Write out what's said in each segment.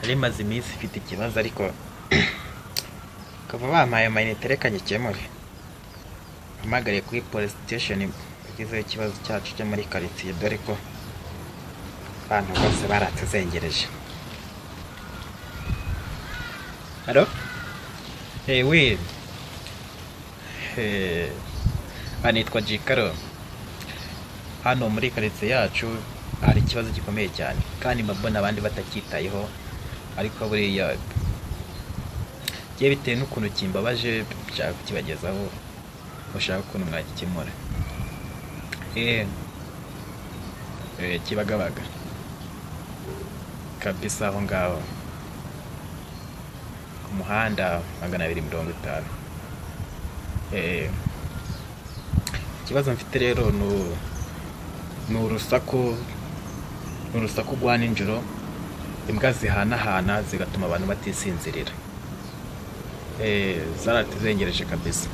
Nari maze iminsi ifite ikibazo ariko ukaba bampaye amayinite reka ngikemure. Mpamagariye kuri police station ugezeho ikibazo cyacu cyo muri quartier, dore ko abantu bose baratuzengereje. Halo? Oui. Nitwa Jikaro. Hano muri quartier yacu hari ikibazo gikomeye cyane kandi mbona abandi batacyitayeho, ariko buriya giye bitewe n'ukuntu kimbabaje nshaka kukibagezaho, ushaka ukuntu mwagikemura. Kibagabaga kabisa aho ngaho ku muhanda 250. Ikibazo mfite rero ni urusaku rwa nijoro, imbwa zihanahana zigatuma abantu batisinzirira. Zaratuzengereje kabisa.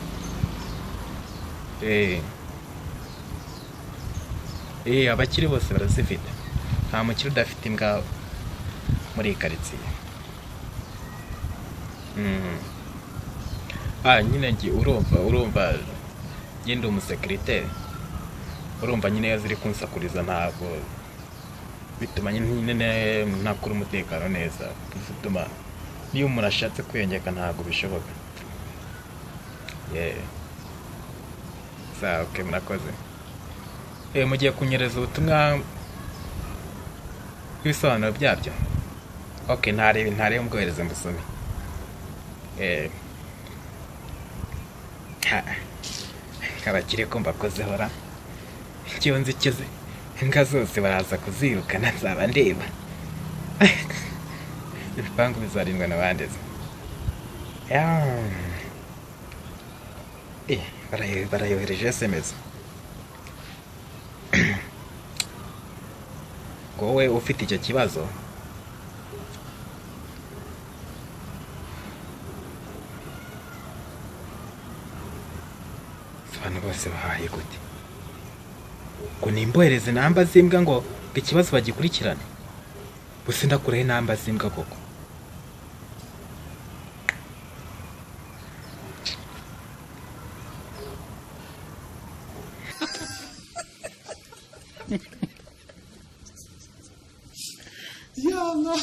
Abakiri bose barazifite, nta mukiri udafite imbwa muri quartier. Nyine urumva ngende umusekirite, urumva nyine ziri kunsakuriza, ntabwo bituma nyine ntakora umutekano neza, bituma niyo umuntu ashatse kwiyongeka ntabwo bishoboka. Okay, murakoze. Mugiye kunyereza ubutumwa bw'ibisobanuro byabyo? Okay, ntarebe mbwohereze mbusome. Kabakire ko mbakozeho ra, icyo nzikize imbwa zose baraza kuzirukana, nzaba ndeba. Ibipangu bizarindwa n'abandeze. Barayohereje SMS. Ngo wowe ufite icyo kibazo abantu bose bahaye gute? Ngo nimbohereze namba z'imbwa ngo ikibazo bagikurikirane? Gusa ndakuraho namba z'imbwa koko? Yeah, no.